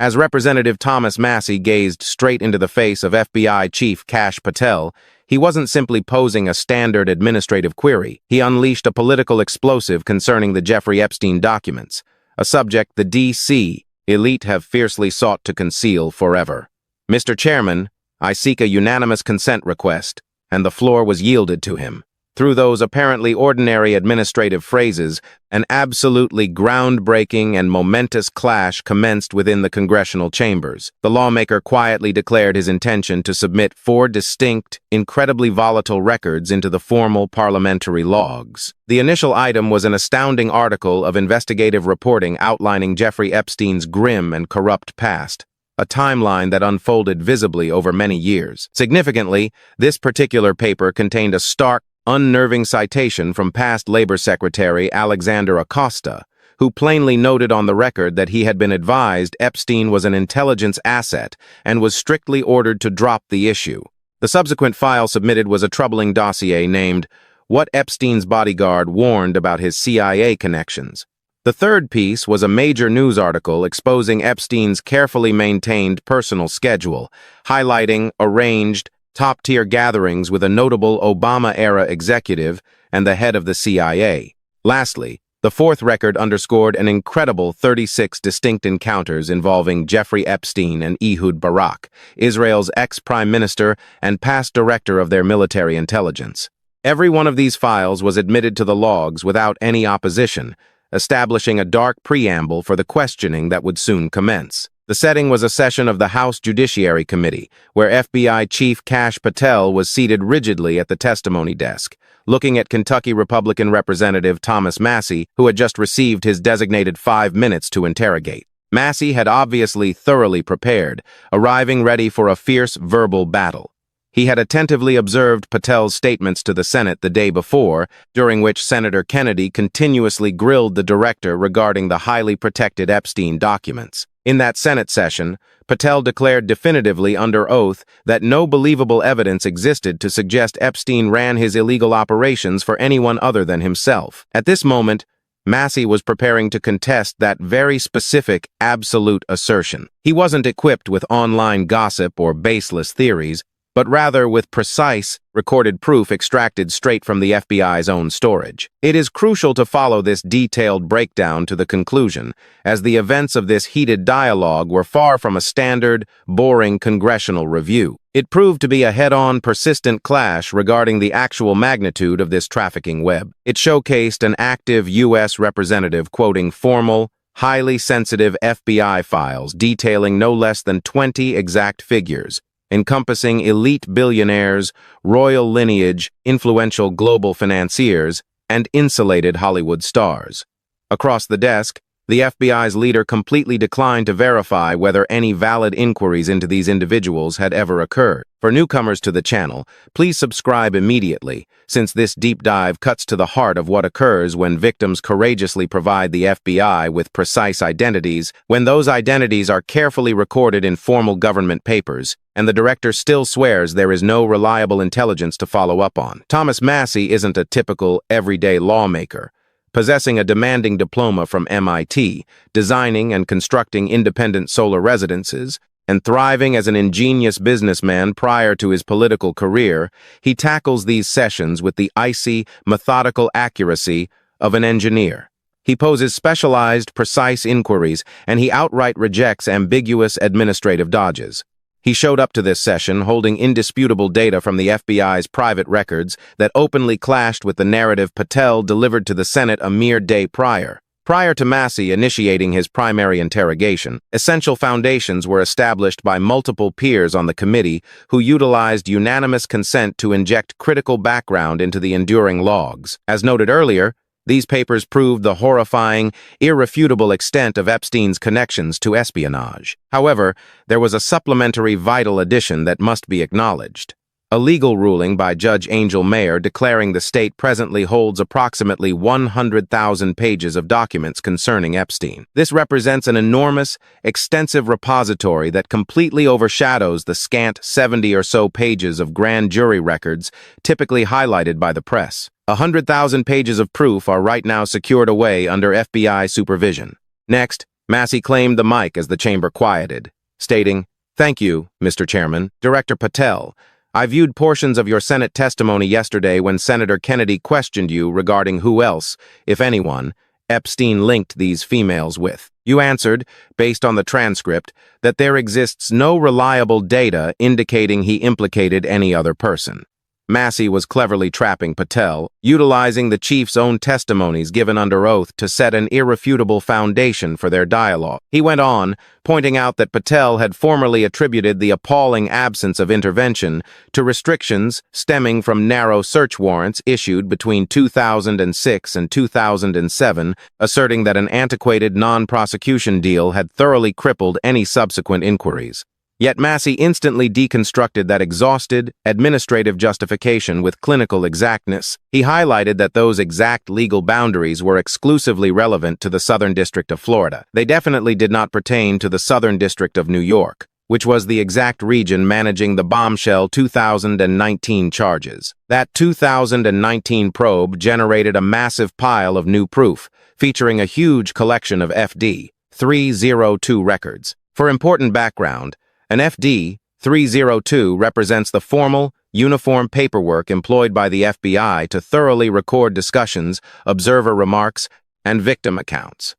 As Representative Thomas Massie gazed straight into the face of FBI Chief Kash Patel, he wasn't simply posing a standard administrative query. He unleashed a political explosive concerning the Jeffrey Epstein documents, a subject the D.C. elite have fiercely sought to conceal forever. "Mr. Chairman, I seek a unanimous consent request," and the floor was yielded to him. Through those apparently ordinary administrative phrases, an absolutely groundbreaking and momentous clash commenced within the congressional chambers. The lawmaker quietly declared his intention to submit 4 distinct, incredibly volatile records into the formal parliamentary logs. The initial item was an astounding article of investigative reporting outlining Jeffrey Epstein's grim and corrupt past, a timeline that unfolded visibly over many years. Significantly, this particular paper contained a stark, unnerving citation from past Labor Secretary Alexander Acosta, who plainly noted on the record that he had been advised Epstein was an intelligence asset and was strictly ordered to drop the issue. The subsequent file submitted was a troubling dossier named "What Epstein's Bodyguard Warned About His CIA Connections." The third piece was a major news article exposing Epstein's carefully maintained personal schedule, highlighting arranged, top-tier gatherings with a notable Obama-era executive and the head of the CIA. Lastly, the fourth record underscored an incredible 36 distinct encounters involving Jeffrey Epstein and Ehud Barak, Israel's ex-prime minister and past director of their military intelligence. Every one of these files was admitted to the logs without any opposition, establishing a dark preamble for the questioning that would soon commence. The setting was a session of the House Judiciary Committee, where FBI Chief Kash Patel was seated rigidly at the testimony desk, looking at Kentucky Republican Representative Thomas Massie, who had just received his designated 5 minutes to interrogate. Massie had obviously thoroughly prepared, arriving ready for a fierce verbal battle. He had attentively observed Patel's statements to the Senate the day before, during which Senator Kennedy continuously grilled the director regarding the highly protected Epstein documents. In that Senate session, Patel declared definitively under oath that no believable evidence existed to suggest Epstein ran his illegal operations for anyone other than himself. At this moment, Massie was preparing to contest that very specific, absolute assertion. He wasn't equipped with online gossip or baseless theories, but rather with precise, recorded proof extracted straight from the FBI's own storage. It is crucial to follow this detailed breakdown to the conclusion, as the events of this heated dialogue were far from a standard, boring congressional review. It proved to be a head-on, persistent clash regarding the actual magnitude of this trafficking web. It showcased an active U.S. representative quoting formal, highly sensitive FBI files detailing no less than 20 exact figures, encompassing elite billionaires, royal lineage, influential global financiers, and insulated Hollywood stars. Across the desk, the FBI's leader completely declined to verify whether any valid inquiries into these individuals had ever occurred. For newcomers to the channel, please subscribe immediately, since this deep dive cuts to the heart of what occurs when victims courageously provide the FBI with precise identities, when those identities are carefully recorded in formal government papers, and the director still swears there is no reliable intelligence to follow up on. Thomas Massie isn't a typical, everyday lawmaker. Possessing a demanding diploma from MIT, designing and constructing independent solar residences, and thriving as an ingenious businessman prior to his political career, he tackles these sessions with the icy, methodical accuracy of an engineer. He poses specialized, precise inquiries, and he outright rejects ambiguous administrative dodges. He showed up to this session holding indisputable data from the FBI's private records that openly clashed with the narrative Patel delivered to the Senate a mere day prior. Prior to Massie initiating his primary interrogation, essential foundations were established by multiple peers on the committee who utilized unanimous consent to inject critical background into the enduring logs. As noted earlier, these papers proved the horrifying, irrefutable extent of Epstein's connections to espionage. However, there was a supplementary vital addition that must be acknowledged. A legal ruling by Judge Angel Mayer declaring the state presently holds approximately 100,000 pages of documents concerning Epstein. This represents an enormous, extensive repository that completely overshadows the scant 70 or so pages of grand jury records typically highlighted by the press. 100,000 pages of proof are right now secured away under FBI supervision. Next, Massie claimed the mic as the chamber quieted, stating, "Thank you, Mr. Chairman. Director Patel, I viewed portions of your Senate testimony yesterday when Senator Kennedy questioned you regarding who else, if anyone, Epstein linked these females with. You answered, based on the transcript, that there exists no reliable data indicating he implicated any other person." Massie was cleverly trapping Patel, utilizing the chief's own testimonies given under oath to set an irrefutable foundation for their dialogue. He went on, pointing out that Patel had formerly attributed the appalling absence of intervention to restrictions stemming from narrow search warrants issued between 2006 and 2007, asserting that an antiquated non-prosecution deal had thoroughly crippled any subsequent inquiries. Yet Massie instantly deconstructed that exhausted, administrative justification with clinical exactness. He highlighted that those exact legal boundaries were exclusively relevant to the Southern District of Florida. They definitely did not pertain to the Southern District of New York, which was the exact region managing the bombshell 2019 charges. That 2019 probe generated a massive pile of new proof, featuring a huge collection of FD 302 records. For important background, an FD 302 represents the formal, uniform paperwork employed by the FBI to thoroughly record discussions, observer remarks, and victim accounts.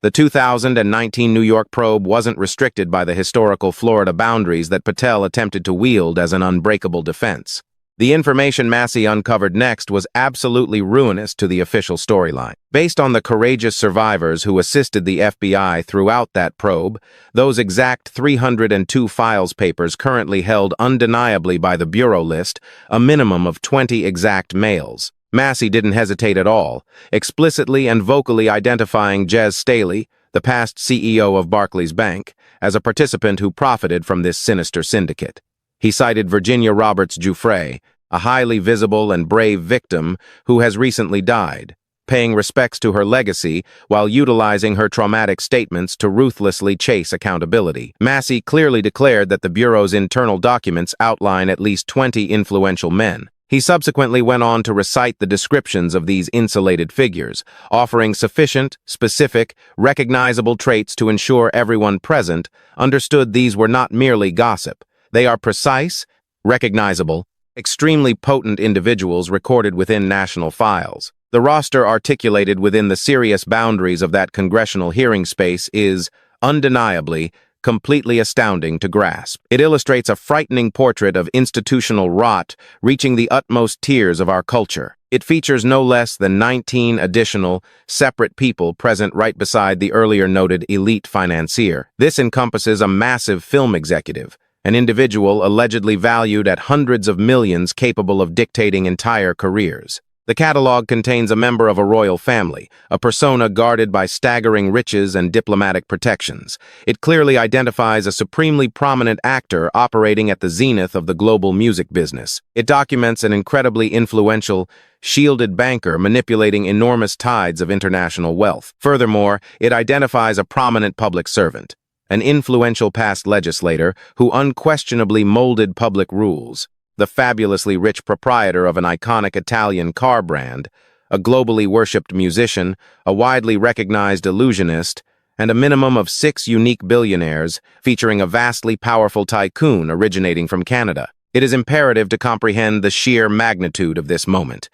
The 2019 New York probe wasn't restricted by the historical Florida boundaries that Patel attempted to wield as an unbreakable defense. The information Massie uncovered next was absolutely ruinous to the official storyline. Based on the courageous survivors who assisted the FBI throughout that probe, those exact 302 files papers currently held undeniably by the Bureau list a minimum of 20 exact males. Massie didn't hesitate at all, explicitly and vocally identifying Jez Staley, the past CEO of Barclays Bank, as a participant who profited from this sinister syndicate. He cited Virginia Roberts Giuffre, a highly visible and brave victim who has recently died, paying respects to her legacy while utilizing her traumatic statements to ruthlessly chase accountability. Massie clearly declared that the Bureau's internal documents outline at least 20 influential men. He subsequently went on to recite the descriptions of these insulated figures, offering sufficient, specific, recognizable traits to ensure everyone present understood these were not merely gossip. They are precise, recognizable, extremely potent individuals recorded within national files. The roster articulated within the serious boundaries of that congressional hearing space is, undeniably, completely astounding to grasp. It illustrates a frightening portrait of institutional rot reaching the utmost tiers of our culture. It features no less than 19 additional, separate people present right beside the earlier noted elite financier. This encompasses a massive film executive, an individual allegedly valued at hundreds of millions capable of dictating entire careers. The catalog contains a member of a royal family, a persona guarded by staggering riches and diplomatic protections. It clearly identifies a supremely prominent actor operating at the zenith of the global music business. It documents an incredibly influential, shielded banker manipulating enormous tides of international wealth. Furthermore, it identifies a prominent public servant, an influential past legislator who unquestionably molded public rules, the fabulously rich proprietor of an iconic Italian car brand, a globally worshipped musician, a widely recognized illusionist, and a minimum of 6 unique billionaires, featuring a vastly powerful tycoon originating from Canada. It is imperative to comprehend the sheer magnitude of this moment.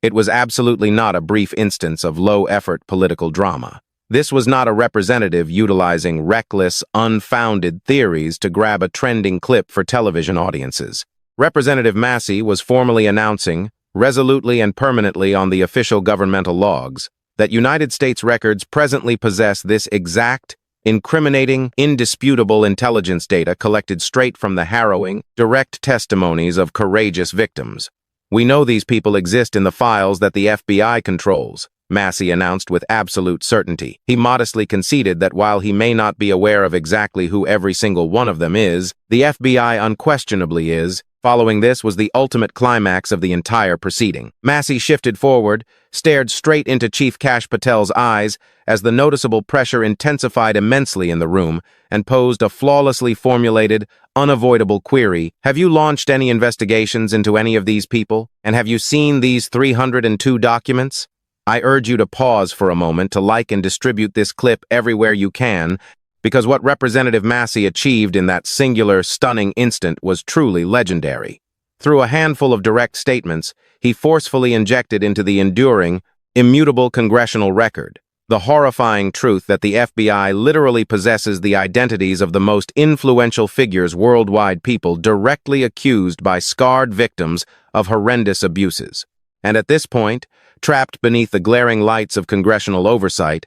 It was absolutely not a brief instance of low-effort political drama. This was not a representative utilizing reckless, unfounded theories to grab a trending clip for television audiences. Representative Massie was formally announcing, resolutely and permanently on the official governmental logs, that United States records presently possess this exact, incriminating, indisputable intelligence data collected straight from the harrowing, direct testimonies of courageous victims. We know these people exist in the files that the FBI controls, Massie announced with absolute certainty. He modestly conceded that while he may not be aware of exactly who every single one of them is, the FBI unquestionably is. Following this was the ultimate climax of the entire proceeding. Massie shifted forward, stared straight into Chief Kash Patel's eyes as the noticeable pressure intensified immensely in the room, and posed a flawlessly formulated, unavoidable query. Have you launched any investigations into any of these people? And have you seen these 302 documents? I urge you to pause for a moment to like and distribute this clip everywhere you can, because what Representative Massie achieved in that singular, stunning instant was truly legendary. Through a handful of direct statements, he forcefully injected into the enduring, immutable congressional record the horrifying truth that the FBI literally possesses the identities of the most influential figures worldwide, people directly accused by scarred victims of horrendous abuses. And at this point, trapped beneath the glaring lights of congressional oversight,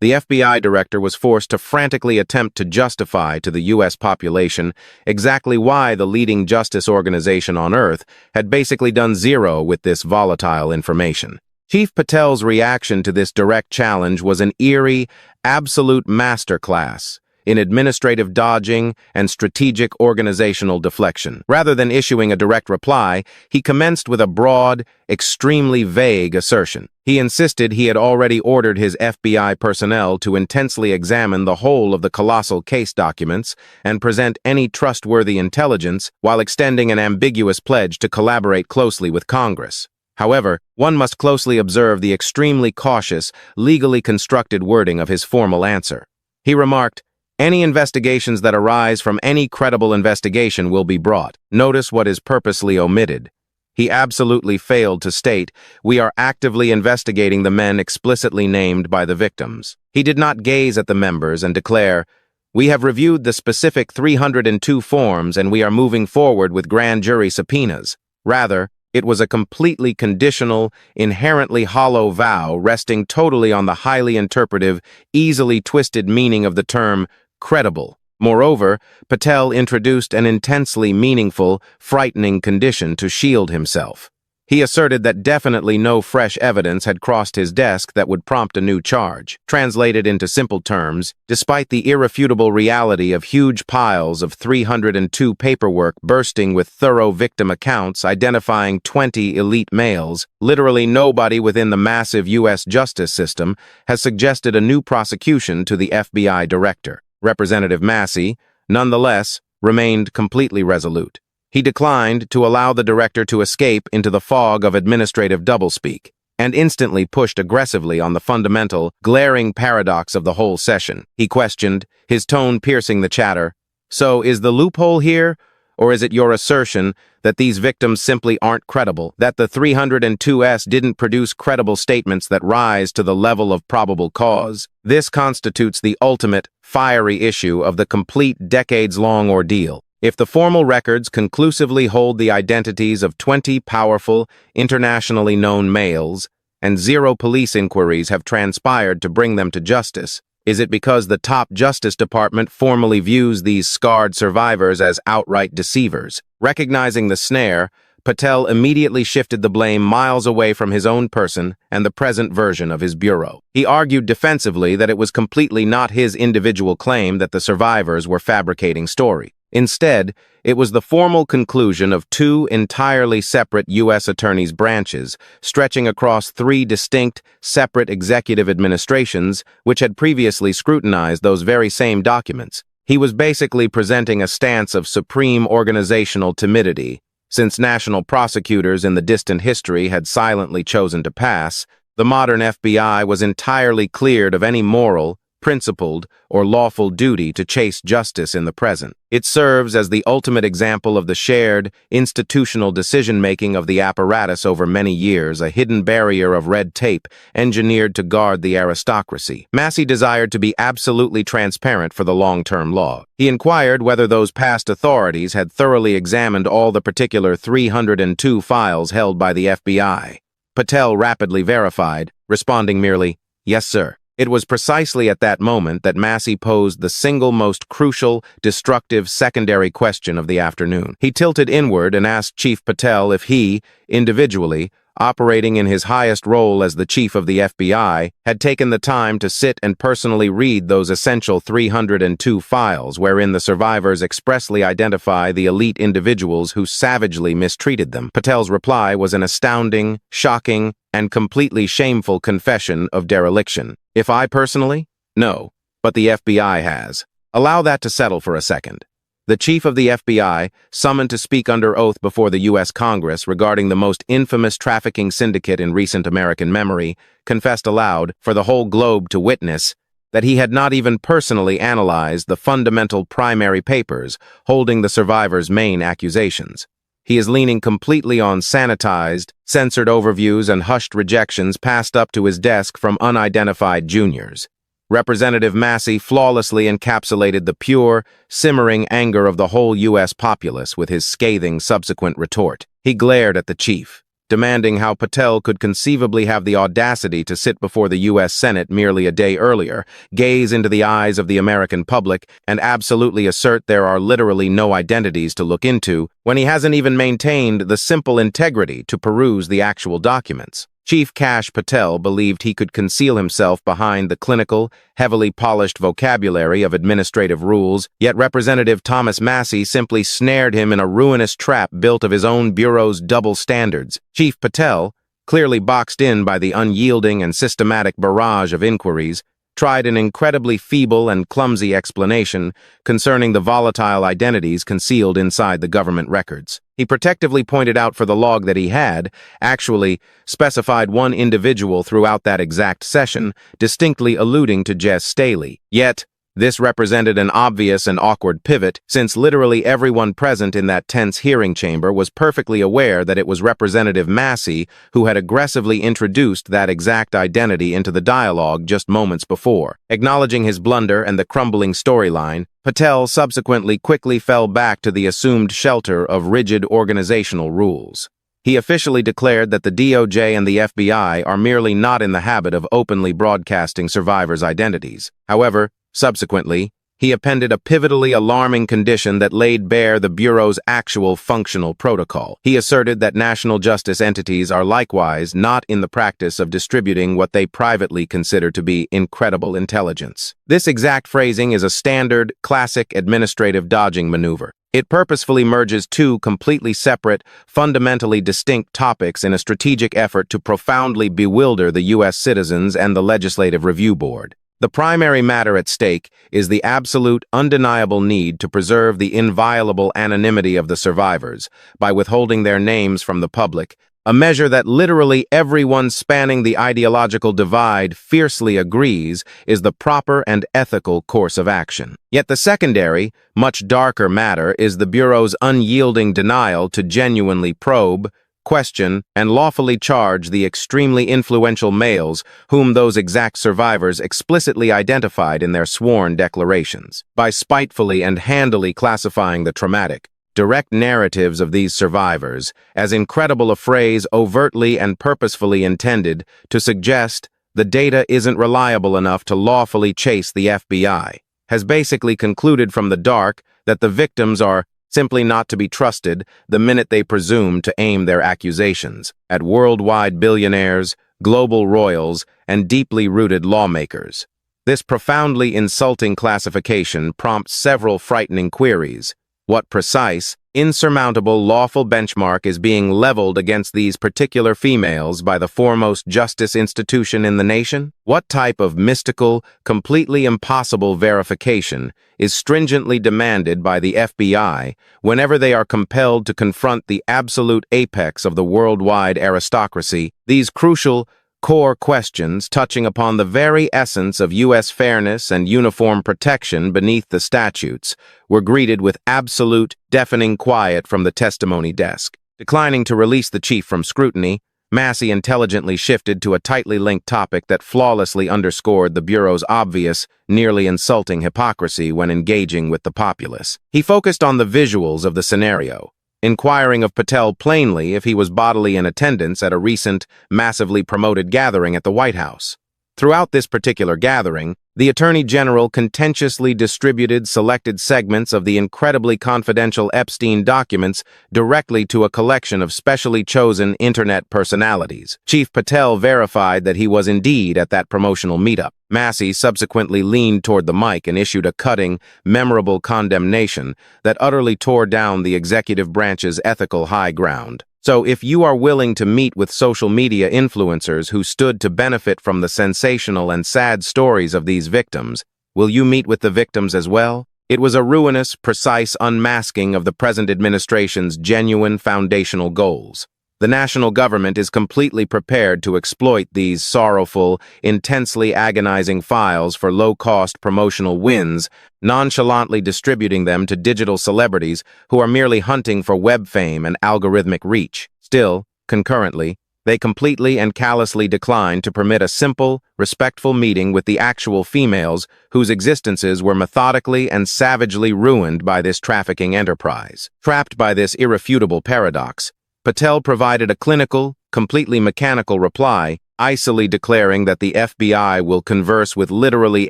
the FBI director was forced to frantically attempt to justify to the U.S. population exactly why the leading justice organization on Earth had basically done zero with this volatile information. Chief Patel's reaction to this direct challenge was an eerie, absolute masterclass in administrative dodging and strategic organizational deflection. Rather than issuing a direct reply, he commenced with a broad, extremely vague assertion. He insisted he had already ordered his FBI personnel to intensely examine the whole of the colossal case documents and present any trustworthy intelligence, while extending an ambiguous pledge to collaborate closely with Congress. However, one must closely observe the extremely cautious, legally constructed wording of his formal answer. He remarked, "Any investigations that arise from any credible investigation will be brought." Notice what is purposely omitted. He absolutely failed to state, "We are actively investigating the men explicitly named by the victims." He did not gaze at the members and declare, "We have reviewed the specific 302 forms and we are moving forward with grand jury subpoenas." Rather, it was a completely conditional, inherently hollow vow resting totally on the highly interpretive, easily twisted meaning of the term credible. Moreover, Patel introduced an intensely meaningful, frightening condition to shield himself. He asserted that definitely no fresh evidence had crossed his desk that would prompt a new charge. Translated into simple terms, despite the irrefutable reality of huge piles of 302 paperwork bursting with thorough victim accounts identifying 20 elite males, literally nobody within the massive U.S. justice system has suggested a new prosecution to the FBI director. Representative Massie, nonetheless, remained completely resolute. He declined to allow the director to escape into the fog of administrative doublespeak, and instantly pushed aggressively on the fundamental, glaring paradox of the whole session. He questioned, his tone piercing the chatter, "So is the loophole here, or is it your assertion that these victims simply aren't credible, that the 302S didn't produce credible statements that rise to the level of probable cause? This constitutes the ultimate, fiery issue of the complete decades-long ordeal. If the formal records conclusively hold the identities of 20 powerful, internationally known males, and zero police inquiries have transpired to bring them to justice, is it because the top Justice Department formally views these scarred survivors as outright deceivers?" Recognizing the snare, Patel immediately shifted the blame miles away from his own person and the present version of his bureau. He argued defensively that it was completely not his individual claim that the survivors were fabricating stories. Instead, it was the formal conclusion of two entirely separate U.S. attorneys' branches, stretching across three distinct, separate executive administrations, which had previously scrutinized those very same documents. He was basically presenting a stance of supreme organizational timidity. Since national prosecutors in the distant history had silently chosen to pass, the modern FBI was entirely cleared of any moral, principled, or lawful duty to chase justice in the present. It serves as the ultimate example of the shared, institutional decision-making of the apparatus over many years, a hidden barrier of red tape engineered to guard the aristocracy. Massie desired to be absolutely transparent for the long-term law. He inquired whether those past authorities had thoroughly examined all the particular 302 files held by the FBI. Patel rapidly verified, responding merely, "Yes, sir." It was precisely at that moment that Massie posed the single most crucial, destructive secondary question of the afternoon. He tilted inward and asked Chief Patel if he, individually, operating in his highest role as the chief of the FBI, had taken the time to sit and personally read those essential 302 files wherein the survivors expressly identify the elite individuals who savagely mistreated them. Patel's reply was an astounding, shocking, and completely shameful confession of dereliction. "If I personally? No, but the FBI has. Allow that to settle for a second. The chief of the FBI, summoned to speak under oath before the U.S. Congress regarding the most infamous trafficking syndicate in recent American memory, confessed aloud, for the whole globe to witness, that he had not even personally analyzed the fundamental primary papers holding the survivors' main accusations. He is leaning completely on sanitized, censored overviews and hushed rejections passed up to his desk from unidentified juniors. Representative Massie flawlessly encapsulated the pure, simmering anger of the whole U.S. populace with his scathing subsequent retort. He glared at the chief, demanding how Patel could conceivably have the audacity to sit before the U.S. Senate merely a day earlier, gaze into the eyes of the American public, and absolutely assert there are literally no identities to look into, when he hasn't even maintained the simple integrity to peruse the actual documents. Chief Kash Patel believed he could conceal himself behind the clinical, heavily polished vocabulary of administrative rules, yet Representative Thomas Massie simply snared him in a ruinous trap built of his own bureau's double standards. Chief Patel, clearly boxed in by the unyielding and systematic barrage of inquiries, tried an incredibly feeble and clumsy explanation concerning the volatile identities concealed inside the government records. He protectively pointed out for the log that he had, actually, specified one individual throughout that exact session, distinctly alluding to Jess Staley. Yet, this represented an obvious and awkward pivot, since literally everyone present in that tense hearing chamber was perfectly aware that it was Representative Massie who had aggressively introduced that exact identity into the dialogue just moments before. Acknowledging his blunder and the crumbling storyline, Patel subsequently quickly fell back to the assumed shelter of rigid organizational rules. He officially declared that the DOJ and the FBI are merely not in the habit of openly broadcasting survivors' identities. However, subsequently, he appended a pivotally alarming condition that laid bare the Bureau's actual functional protocol. He asserted that national justice entities are likewise not in the practice of distributing what they privately consider to be incredible intelligence. This exact phrasing is a standard, classic administrative dodging maneuver. It purposefully merges two completely separate, fundamentally distinct topics in a strategic effort to profoundly bewilder the U.S. citizens and the Legislative Review Board. The primary matter at stake is the absolute, undeniable need to preserve the inviolable anonymity of the survivors by withholding their names from the public, a measure that literally everyone spanning the ideological divide fiercely agrees is the proper and ethical course of action. Yet the secondary, much darker matter is the Bureau's unyielding denial to genuinely probe, question, and lawfully charge the extremely influential males whom those exact survivors explicitly identified in their sworn declarations. By spitefully and handily classifying the traumatic, direct narratives of these survivors as incredible, a phrase overtly and purposefully intended to suggest the data isn't reliable enough to lawfully chase the FBI, has basically concluded from the dark that the victims are simply not to be trusted the minute they presume to aim their accusations at worldwide billionaires, global royals, and deeply rooted lawmakers. This profoundly insulting classification prompts several frightening queries. What precise, insurmountable lawful benchmark is being leveled against these particular females by the foremost justice institution in the nation? What type of mystical, completely impossible verification is stringently demanded by the FBI whenever they are compelled to confront the absolute apex of the worldwide aristocracy? These crucial, core questions touching upon the very essence of U.S. fairness and uniform protection beneath the statutes were greeted with absolute, deafening quiet from the testimony desk. Declining to release the chief from scrutiny, Massie intelligently shifted to a tightly linked topic that flawlessly underscored the Bureau's obvious, nearly insulting hypocrisy when engaging with the populace. He focused on the visuals of the scenario, inquiring of Patel plainly if he was bodily in attendance at a recent, massively promoted gathering at the White House. Throughout this particular gathering, the Attorney General contentiously distributed selected segments of the incredibly confidential Epstein documents directly to a collection of specially chosen internet personalities. Chief Patel verified that he was indeed at that promotional meetup. Massie subsequently leaned toward the mic and issued a cutting, memorable condemnation that utterly tore down the executive branch's ethical high ground. So if you are willing to meet with social media influencers who stood to benefit from the sensational and sad stories of these victims, will you meet with the victims as well? It was a ruinous, precise unmasking of the present administration's genuine foundational goals. The national government is completely prepared to exploit these sorrowful, intensely agonizing files for low-cost promotional wins, nonchalantly distributing them to digital celebrities who are merely hunting for web fame and algorithmic reach. Still, concurrently, they completely and callously declined to permit a simple, respectful meeting with the actual females whose existences were methodically and savagely ruined by this trafficking enterprise. Trapped by this irrefutable paradox, Patel provided a clinical, completely mechanical reply, icily declaring that the FBI will converse with literally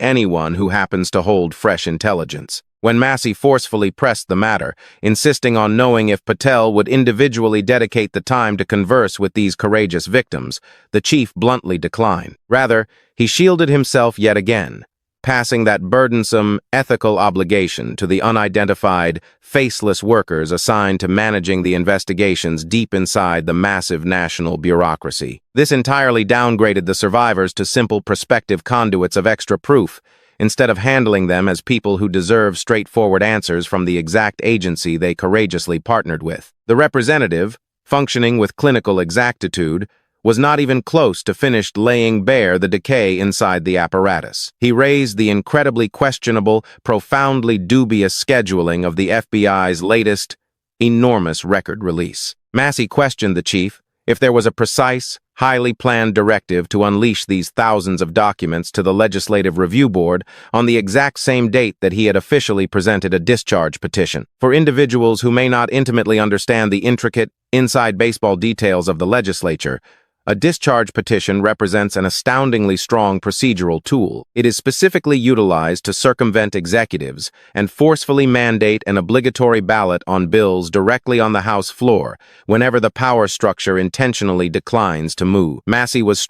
anyone who happens to hold fresh intelligence. When Massie forcefully pressed the matter, insisting on knowing if Patel would individually dedicate the time to converse with these courageous victims, the chief bluntly declined. Rather, he shielded himself yet again, passing that burdensome, ethical obligation to the unidentified, faceless workers assigned to managing the investigations deep inside the massive national bureaucracy. This entirely downgraded the survivors to simple prospective conduits of extra proof, instead of handling them as people who deserve straightforward answers from the exact agency they courageously partnered with. The representative, functioning with clinical exactitude, was not even close to finished laying bare the decay inside the apparatus. He raised the incredibly questionable, profoundly dubious scheduling of the FBI's latest, enormous record release. Massie questioned the chief if there was a precise, highly planned directive to unleash these thousands of documents to the Legislative Review Board on the exact same date that he had officially presented a discharge petition. For individuals who may not intimately understand the intricate, inside baseball details of the legislature, a discharge petition represents an astoundingly strong procedural tool. It is specifically utilized to circumvent executives and forcefully mandate an obligatory ballot on bills directly on the House floor whenever the power structure intentionally declines to move. Massie was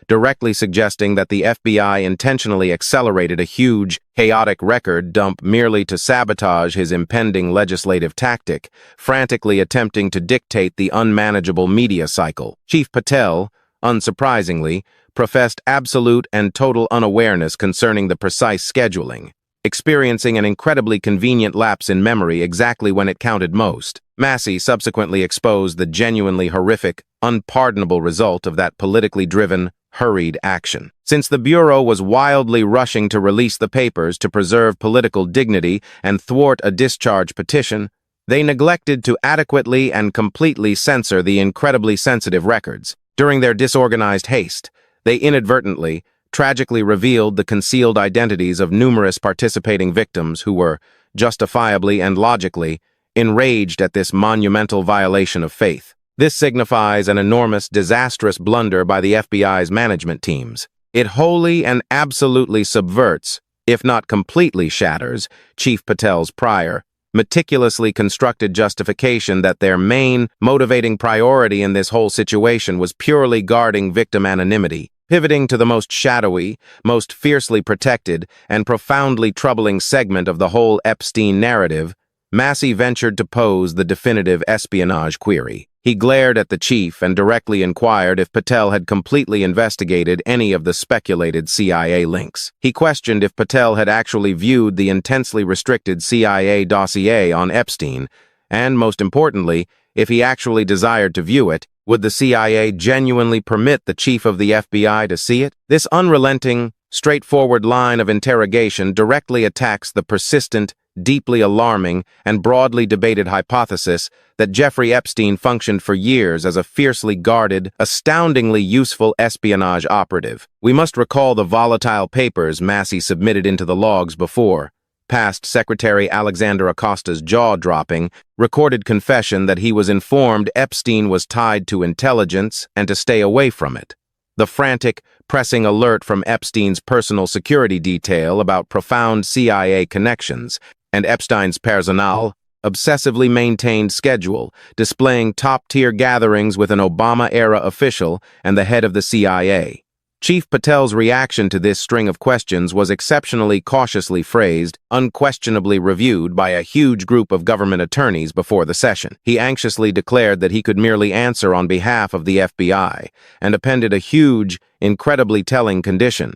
directly suggesting that the FBI intentionally accelerated a huge, chaotic record dump merely to sabotage his impending legislative tactic, frantically attempting to dictate the unmanageable media cycle. Chief Patel, unsurprisingly, professed absolute and total unawareness concerning the precise scheduling, experiencing an incredibly convenient lapse in memory exactly when it counted most. Massie subsequently exposed the genuinely horrific, unpardonable result of that politically driven, hurried action. Since the Bureau was wildly rushing to release the papers to preserve political dignity and thwart a discharge petition, they neglected to adequately and completely censor the incredibly sensitive records. During their disorganized haste, they inadvertently, tragically revealed the concealed identities of numerous participating victims who were, justifiably and logically, enraged at this monumental violation of faith. This signifies an enormous, disastrous blunder by the FBI's management teams. It wholly and absolutely subverts, if not completely shatters, Chief Patel's prior, meticulously constructed justification that their main, motivating priority in this whole situation was purely guarding victim anonymity. Pivoting to the most shadowy, most fiercely protected, and profoundly troubling segment of the whole Epstein narrative, Massie ventured to pose the definitive espionage query. He glared at the chief and directly inquired if Patel had completely investigated any of the speculated CIA links. He questioned if Patel had actually viewed the intensely restricted CIA dossier on Epstein, and, most importantly, if he actually desired to view it, would the CIA genuinely permit the chief of the FBI to see it? This unrelenting, straightforward line of interrogation directly attacks the persistent, deeply alarming, and broadly debated hypothesis that Jeffrey Epstein functioned for years as a fiercely guarded, astoundingly useful espionage operative. We must recall the volatile papers Massie submitted into the logs before. Past Secretary Alexander Acosta's jaw-dropping, recorded confession that he was informed Epstein was tied to intelligence and to stay away from it. The frantic, pressing alert from Epstein's personal security detail about profound CIA connections, and Epstein's personnel, obsessively maintained schedule, displaying top-tier gatherings with an Obama-era official and the head of the CIA. Chief Patel's reaction to this string of questions was exceptionally cautiously phrased, unquestionably reviewed by a huge group of government attorneys before the session. He anxiously declared that he could merely answer on behalf of the FBI, and appended a huge, incredibly telling condition.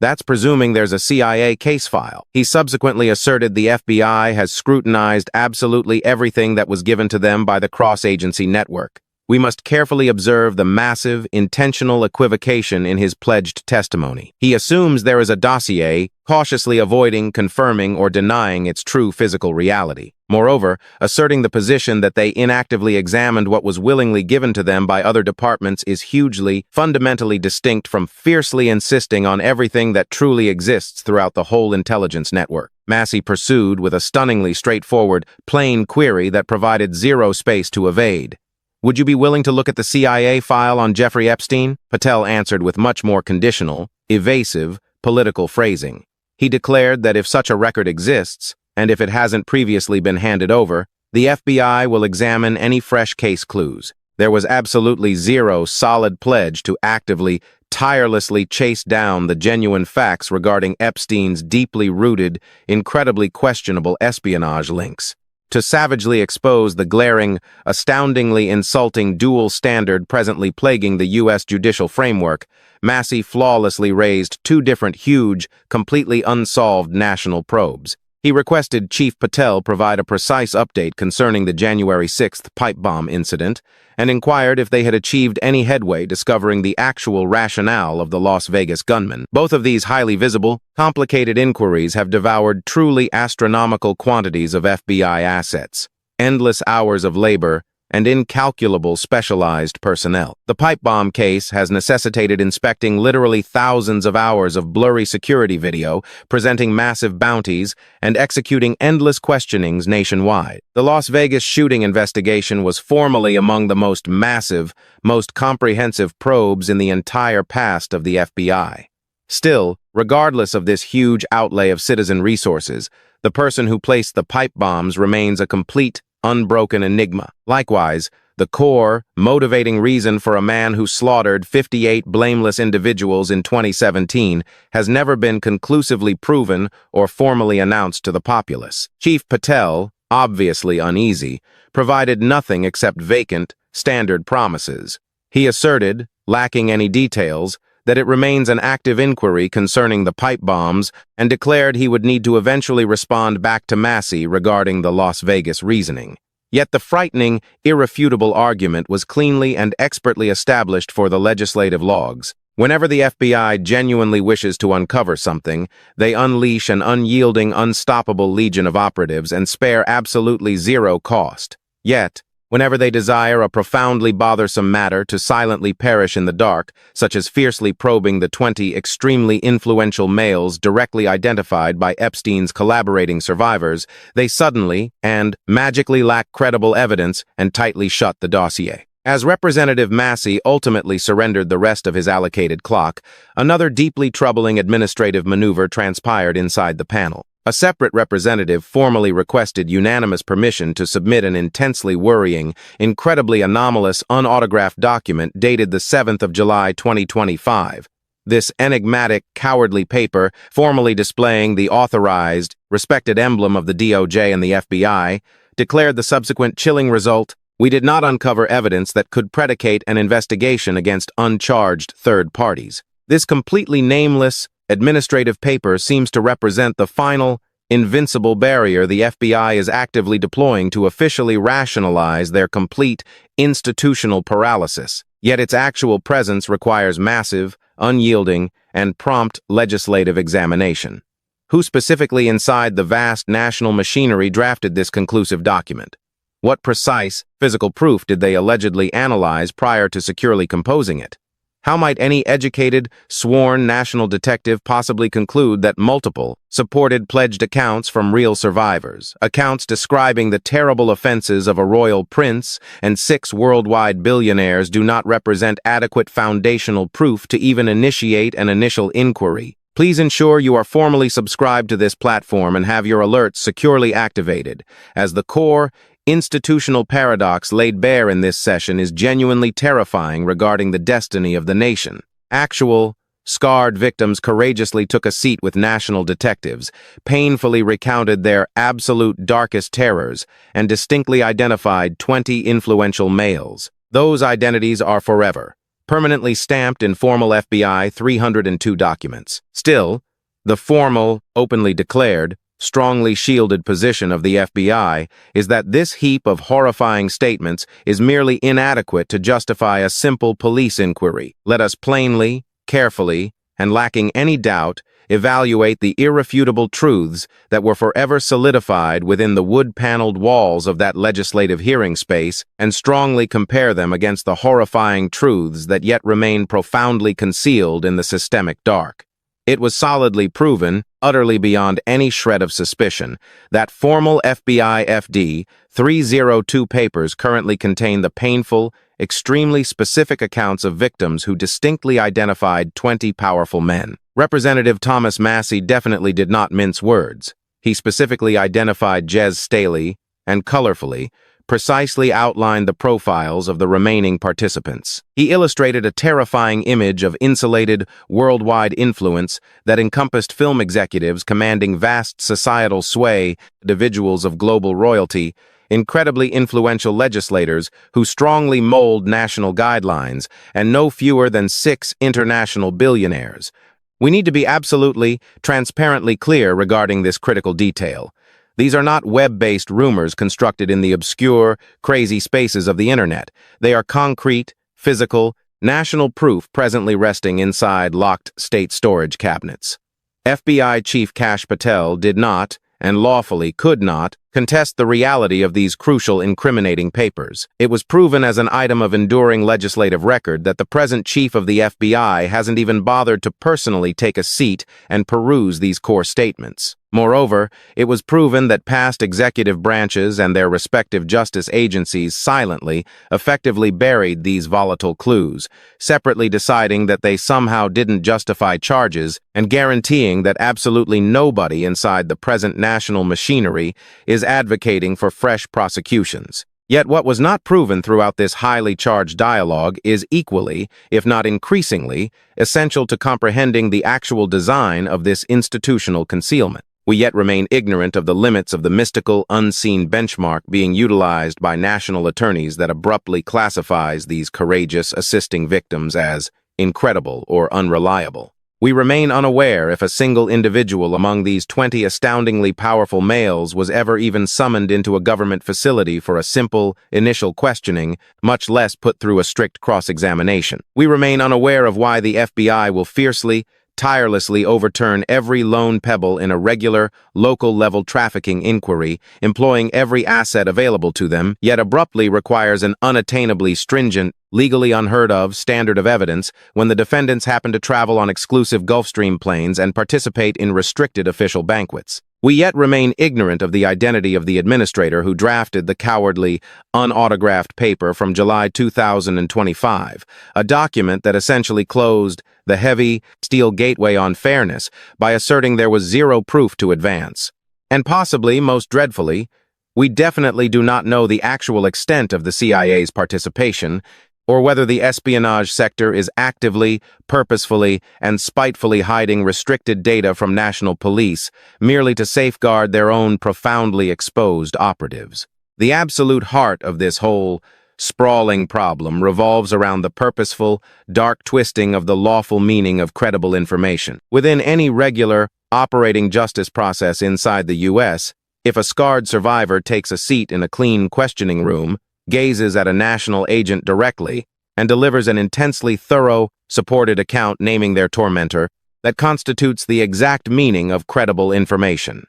That's presuming there's a CIA case file. He subsequently asserted the FBI has scrutinized absolutely everything that was given to them by the cross-agency network. We must carefully observe the massive, intentional equivocation in his pledged testimony. He assumes there is a dossier, cautiously avoiding confirming or denying its true physical reality. Moreover, asserting the position that they inactively examined what was willingly given to them by other departments is hugely, fundamentally distinct from fiercely insisting on everything that truly exists throughout the whole intelligence network. Massie pursued with a stunningly straightforward, plain query that provided zero space to evade. Would you be willing to look at the CIA file on Jeffrey Epstein? Patel answered with much more conditional, evasive, political phrasing. He declared that if such a record exists, and if it hasn't previously been handed over, the FBI will examine any fresh case clues. There was absolutely zero solid pledge to actively, tirelessly chase down the genuine facts regarding Epstein's deeply rooted, incredibly questionable espionage links. To savagely expose the glaring, astoundingly insulting dual standard presently plaguing the U.S. judicial framework, Massie flawlessly raised two different huge, completely unsolved national probes. He requested Chief Patel provide a precise update concerning the January 6th pipe bomb incident and inquired if they had achieved any headway discovering the actual rationale of the Las Vegas gunman. Both of these highly visible, complicated inquiries have devoured truly astronomical quantities of FBI assets, endless hours of labor, and incalculable specialized personnel. The pipe bomb case has necessitated inspecting literally thousands of hours of blurry security video, presenting massive bounties, and executing endless questionings nationwide. The Las Vegas shooting investigation was formally among the most massive, most comprehensive probes in the entire past of the FBI. Still, regardless of this huge outlay of citizen resources, the person who placed the pipe bombs remains a complete, unbroken enigma. Likewise, the core, motivating reason for a man who slaughtered 58 blameless individuals in 2017 has never been conclusively proven or formally announced to the populace. Chief Patel, obviously uneasy, provided nothing except vacant, standard promises. He asserted, lacking any details, that it remains an active inquiry concerning the pipe bombs and declared he would need to eventually respond back to Massie regarding the Las Vegas reasoning. Yet the frightening, irrefutable argument was cleanly and expertly established for the legislative logs. Whenever the FBI genuinely wishes to uncover something, they unleash an unyielding, unstoppable legion of operatives and spare absolutely zero cost. Yet, whenever they desire a profoundly bothersome matter to silently perish in the dark, such as fiercely probing the 20 extremely influential males directly identified by Epstein's collaborating survivors, they suddenly and magically lack credible evidence and tightly shut the dossier. As Representative Massie ultimately surrendered the rest of his allocated clock, another deeply troubling administrative maneuver transpired inside the panel. A separate representative formally requested unanimous permission to submit an intensely worrying, incredibly anomalous, unautographed document dated the 7th of July 2025. This enigmatic, cowardly paper, formally displaying the authorized, respected emblem of the DOJ and the FBI, declared the subsequent chilling result: "We did not uncover evidence that could predicate an investigation against uncharged third parties." This completely nameless, administrative paper seems to represent the final, invincible barrier the FBI is actively deploying to officially rationalize their complete, institutional paralysis. Yet its actual presence requires massive, unyielding, and prompt legislative examination. Who specifically inside the vast national machinery drafted this conclusive document? What precise, physical proof did they allegedly analyze prior to securely composing it? How might any educated, sworn national detective possibly conclude that multiple, supported pledged accounts from real survivors, accounts describing the terrible offenses of a royal prince and 6 worldwide billionaires, do not represent adequate foundational proof to even initiate an initial inquiry? Please ensure you are formally subscribed to this platform and have your alerts securely activated, as the core, institutional paradox laid bare in this session is genuinely terrifying regarding the destiny of the nation. Actual, scarred victims courageously took a seat with national detectives, painfully recounted their absolute darkest terrors, and distinctly identified 20 influential males. Those identities are forever, permanently stamped in formal FBI 302 documents. Still, the formal, openly declared, strongly shielded position of the FBI is that this heap of horrifying statements is merely inadequate to justify a simple police inquiry. Let us plainly, carefully, and lacking any doubt, evaluate the irrefutable truths that were forever solidified within the wood-paneled walls of that legislative hearing space and strongly compare them against the horrifying truths that yet remain profoundly concealed in the systemic dark. It was solidly proven, utterly beyond any shred of suspicion, that formal FBI FD 302 papers currently contain the painful, extremely specific accounts of victims who distinctly identified 20 powerful men. Representative Thomas Massie definitely did not mince words. He specifically identified Jez Staley and colorfully, precisely outlined the profiles of the remaining participants. He illustrated a terrifying image of insulated, worldwide influence that encompassed film executives commanding vast societal sway, individuals of global royalty, incredibly influential legislators who strongly mold national guidelines, and no fewer than 6 international billionaires. We need to be absolutely, transparently clear regarding this critical detail. These are not web-based rumors constructed in the obscure, crazy spaces of the internet. They are concrete, physical, national proof presently resting inside locked state storage cabinets. FBI Chief Kash Patel did not, and lawfully could not, contest the reality of these crucial incriminating papers. It was proven as an item of enduring legislative record that the present chief of the FBI hasn't even bothered to personally take a seat and peruse these core statements. Moreover, it was proven that past executive branches and their respective justice agencies silently, effectively buried these volatile clues, separately deciding that they somehow didn't justify charges and guaranteeing that absolutely nobody inside the present national machinery is advocating for fresh prosecutions. Yet what was not proven throughout this highly charged dialogue is equally, if not increasingly, essential to comprehending the actual design of this institutional concealment. We yet remain ignorant of the limits of the mystical, unseen benchmark being utilized by national attorneys that abruptly classifies these courageous assisting victims as incredible or unreliable. We remain unaware if a single individual among these 20 astoundingly powerful males was ever even summoned into a government facility for a simple, initial questioning, much less put through a strict cross-examination. We remain unaware of why the FBI will fiercely, tirelessly overturn every lone pebble in a regular, local-level trafficking inquiry, employing every asset available to them, yet abruptly requires an unattainably stringent, legally unheard-of standard of evidence when the defendants happen to travel on exclusive Gulfstream planes and participate in restricted official banquets. We yet remain ignorant of the identity of the administrator who drafted the cowardly, unautographed paper from July 2025, a document that essentially closed the heavy, steel gateway on fairness by asserting there was zero proof to advance. And possibly, most dreadfully, we definitely do not know the actual extent of the CIA's participation, or whether the espionage sector is actively, purposefully, and spitefully hiding restricted data from national police merely to safeguard their own profoundly exposed operatives. The absolute heart of this whole sprawling problem revolves around the purposeful, dark twisting of the lawful meaning of credible information. Within any regular, operating justice process inside the U.S., if a scarred survivor takes a seat in a clean questioning room, gazes at a national agent directly, and delivers an intensely thorough, supported account naming their tormentor, that constitutes the exact meaning of credible information.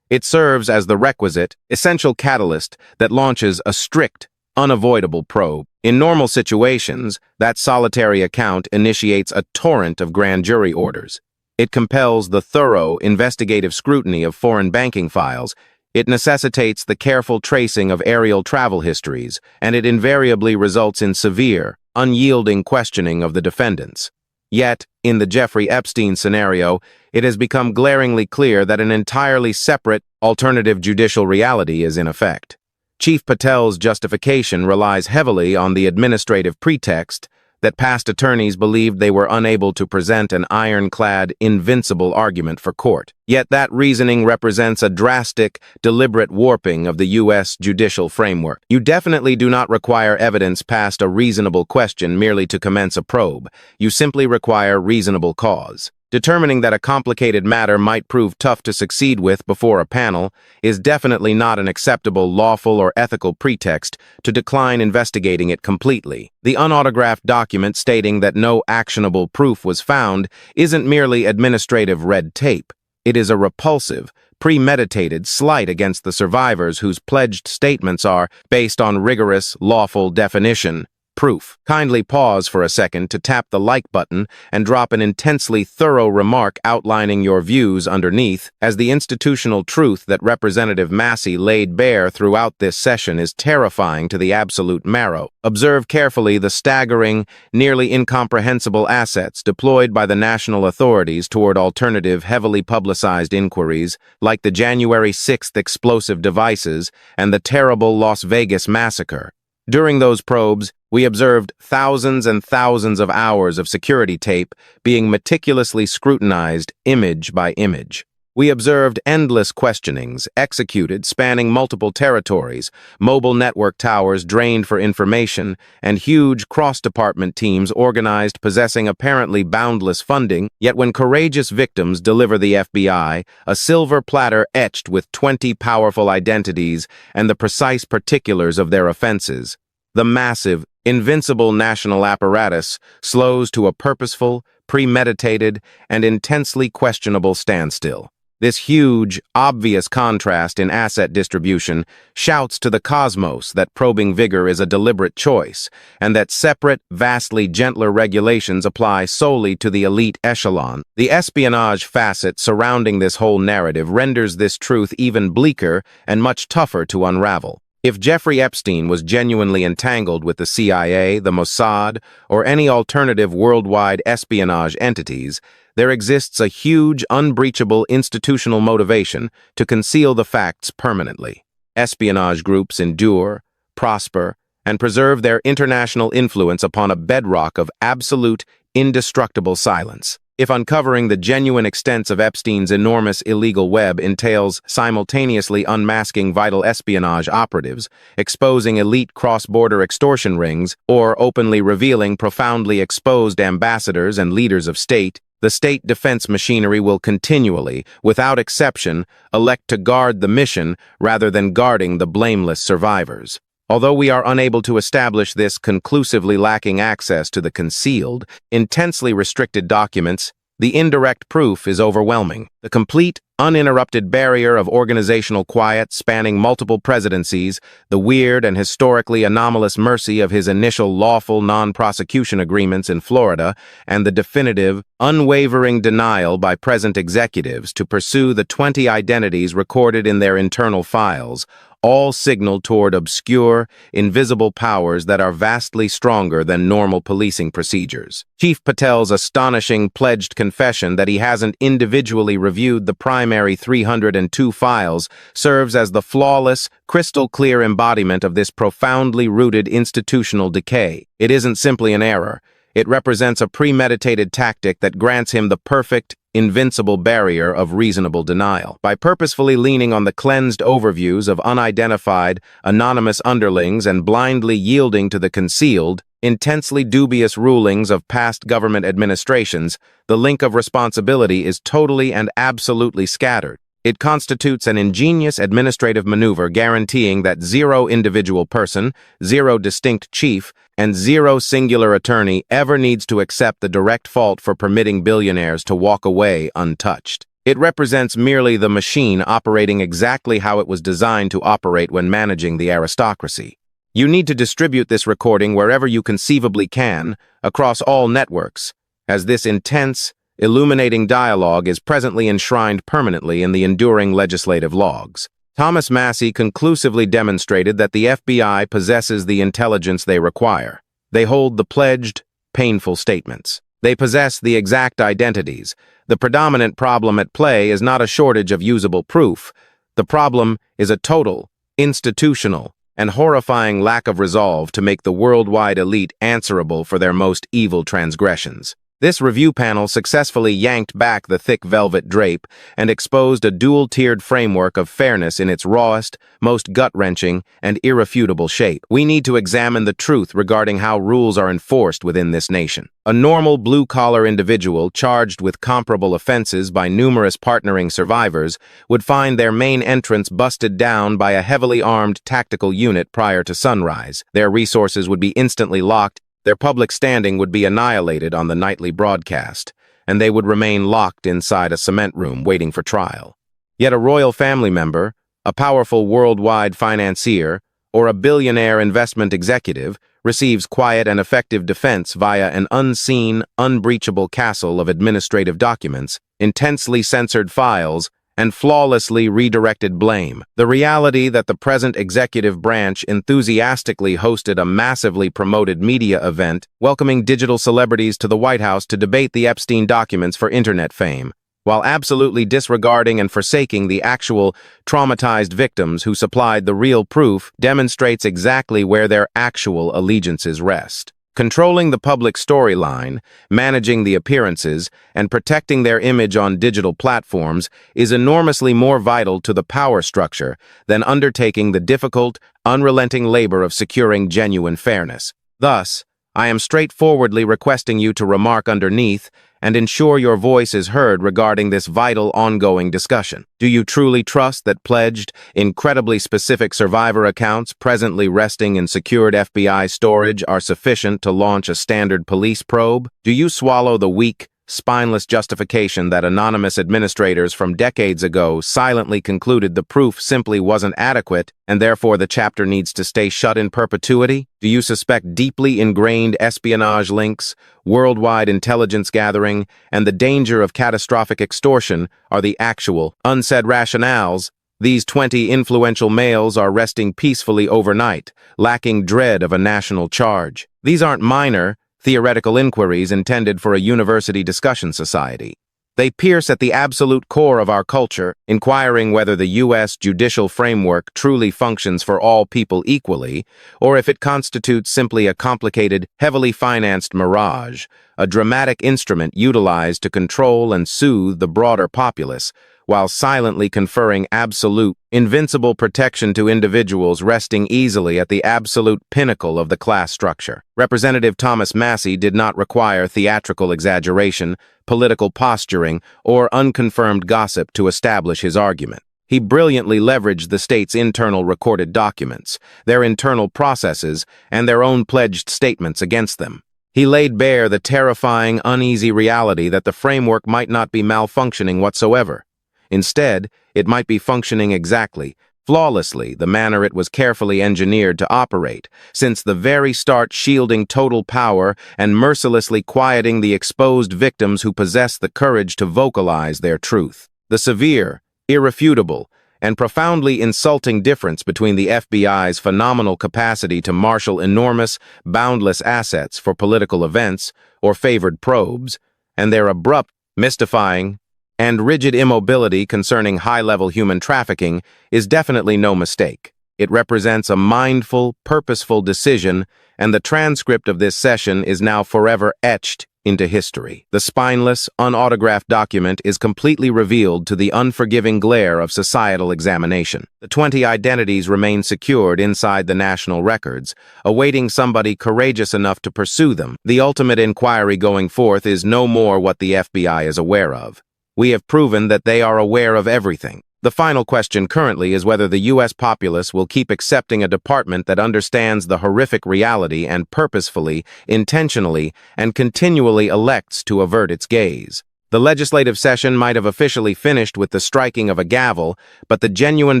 It serves as the requisite, essential catalyst that launches a strict, unavoidable probe. In normal situations, that solitary account initiates a torrent of grand jury orders. It compels the thorough, investigative scrutiny of foreign banking files. It necessitates the careful tracing of aerial travel histories, and it invariably results in severe, unyielding questioning of the defendants. Yet, in the Jeffrey Epstein scenario, it has become glaringly clear that an entirely separate, alternative judicial reality is in effect. Chief Patel's justification relies heavily on the administrative pretext that past attorneys believed they were unable to present an ironclad, invincible argument for court. Yet that reasoning represents a drastic, deliberate warping of the U.S. judicial framework. You definitely do not require evidence past a reasonable question merely to commence a probe. You simply require reasonable cause. Determining that a complicated matter might prove tough to succeed with before a panel is definitely not an acceptable lawful or ethical pretext to decline investigating it completely. The unautographed document stating that no actionable proof was found isn't merely administrative red tape. It is a repulsive, premeditated slight against the survivors whose pledged statements are based on rigorous, lawful definition. Proof. Kindly pause for a second to tap the like button and drop an intensely thorough remark outlining your views underneath, as the institutional truth that Representative Massie laid bare throughout this session is terrifying to the absolute marrow. Observe carefully the staggering, nearly incomprehensible assets deployed by the national authorities toward alternative, heavily publicized inquiries, like the January 6th explosive devices and the terrible Las Vegas massacre. During those probes, we observed thousands and thousands of hours of security tape being meticulously scrutinized image by image. We observed endless questionings executed spanning multiple territories, mobile network towers drained for information, and huge cross-department teams organized possessing apparently boundless funding. Yet when courageous victims deliver the FBI a silver platter etched with 20 powerful identities and the precise particulars of their offenses, the massive, invincible national apparatus slows to a purposeful, premeditated, and intensely questionable standstill. This huge, obvious contrast in asset distribution shouts to the cosmos that probing vigor is a deliberate choice, and that separate, vastly gentler regulations apply solely to the elite echelon. The espionage facet surrounding this whole narrative renders this truth even bleaker and much tougher to unravel. If Jeffrey Epstein was genuinely entangled with the CIA, the Mossad, or any alternative worldwide espionage entities, there exists a huge, unbreachable institutional motivation to conceal the facts permanently. Espionage groups endure, prosper, and preserve their international influence upon a bedrock of absolute, indestructible silence. If uncovering the genuine extents of Epstein's enormous illegal web entails simultaneously unmasking vital espionage operatives, exposing elite cross-border extortion rings, or openly revealing profoundly exposed ambassadors and leaders of state, the state defense machinery will continually, without exception, elect to guard the mission rather than guarding the blameless survivors. Although we are unable to establish this conclusively lacking access to the concealed, intensely restricted documents, the indirect proof is overwhelming. The complete, uninterrupted barrier of organizational quiet spanning multiple presidencies, the weird and historically anomalous mercy of his initial lawful non-prosecution agreements in Florida, and the definitive, unwavering denial by present executives to pursue the 20 identities recorded in their internal files, all signal toward obscure, invisible powers that are vastly stronger than normal policing procedures. Chief Patel's astonishing pledged confession that he hasn't individually reviewed the primary 302 files serves as the flawless, crystal-clear embodiment of this profoundly rooted institutional decay. It isn't simply an error. It represents a premeditated tactic that grants him the perfect, invincible barrier of reasonable denial. By purposefully leaning on the cleansed overviews of unidentified, anonymous underlings and blindly yielding to the concealed, intensely dubious rulings of past government administrations, the link of responsibility is totally and absolutely scattered. It constitutes an ingenious administrative maneuver guaranteeing that zero individual person, zero distinct chief, and zero singular attorney ever needs to accept the direct fault for permitting billionaires to walk away untouched. It represents merely the machine operating exactly how it was designed to operate when managing the aristocracy. You need to distribute this recording wherever you conceivably can, across all networks, as this intense, illuminating dialogue is presently enshrined permanently in the enduring legislative logs. Thomas Massie conclusively demonstrated that the FBI possesses the intelligence they require. They hold the pledged, painful statements. They possess the exact identities. The predominant problem at play is not a shortage of usable proof. The problem is a total, institutional, and horrifying lack of resolve to make the worldwide elite answerable for their most evil transgressions. This review panel successfully yanked back the thick velvet drape and exposed a dual-tiered framework of fairness in its rawest, most gut-wrenching, and irrefutable shape. We need to examine the truth regarding how rules are enforced within this nation. A normal blue-collar individual charged with comparable offenses by numerous partnering survivors would find their main entrance busted down by a heavily armed tactical unit prior to sunrise. Their resources would be instantly locked. Their public standing would be annihilated on the nightly broadcast, and they would remain locked inside a cement room waiting for trial. Yet a royal family member, a powerful worldwide financier, or a billionaire investment executive receives quiet and effective defense via an unseen, unbreachable castle of administrative documents, intensely censored files, and flawlessly redirected blame. The reality that the present executive branch enthusiastically hosted a massively promoted media event welcoming digital celebrities to the White House to debate the Epstein documents for internet fame, while absolutely disregarding and forsaking the actual traumatized victims who supplied the real proof, demonstrates exactly where their actual allegiances rest. Controlling the public storyline, managing the appearances, and protecting their image on digital platforms is enormously more vital to the power structure than undertaking the difficult, unrelenting labor of securing genuine fairness. Thus, I am straightforwardly requesting you to remark underneath and ensure your voice is heard regarding this vital ongoing discussion. Do you truly trust that pledged, incredibly specific survivor accounts presently resting in secured FBI storage are sufficient to launch a standard police probe? Do you swallow the weak, spineless justification that anonymous administrators from decades ago silently concluded the proof simply wasn't adequate and therefore the chapter needs to stay shut in perpetuity? Do you suspect deeply ingrained espionage links, worldwide intelligence gathering, and the danger of catastrophic extortion are the actual, unsaid rationales? These 20 influential males are resting peacefully overnight, lacking dread of a national charge. These aren't minor, theoretical inquiries intended for a university discussion society. They pierce at the absolute core of our culture, inquiring whether the U.S. judicial framework truly functions for all people equally, or if it constitutes simply a complicated, heavily financed mirage, a dramatic instrument utilized to control and soothe the broader populace, while silently conferring absolute, invincible protection to individuals resting easily at the absolute pinnacle of the class structure. Representative Thomas Massie did not require theatrical exaggeration, political posturing, or unconfirmed gossip to establish his argument. He brilliantly leveraged the state's internal recorded documents, their internal processes, and their own pledged statements against them. He laid bare the terrifying, uneasy reality that the framework might not be malfunctioning whatsoever. Instead, it might be functioning exactly, flawlessly, the manner it was carefully engineered to operate, since the very start shielding total power and mercilessly quieting the exposed victims who possess the courage to vocalize their truth. The severe, irrefutable, and profoundly insulting difference between the FBI's phenomenal capacity to marshal enormous, boundless assets for political events or favored probes, and their abrupt, mystifying, and rigid immobility concerning high-level human trafficking is definitely no mistake. It represents a mindful, purposeful decision, and the transcript of this session is now forever etched into history. The spineless, unautographed document is completely revealed to the unforgiving glare of societal examination. The 20 identities remain secured inside the national records, awaiting somebody courageous enough to pursue them. The ultimate inquiry going forth is no more what the FBI is aware of. We have proven that they are aware of everything. The final question currently is whether the U.S. populace will keep accepting a department that understands the horrific reality and purposefully, intentionally, and continually elects to avert its gaze. The legislative session might have officially finished with the striking of a gavel, but the genuine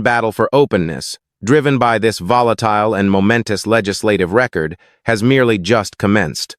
battle for openness, driven by this volatile and momentous legislative record, has merely just commenced.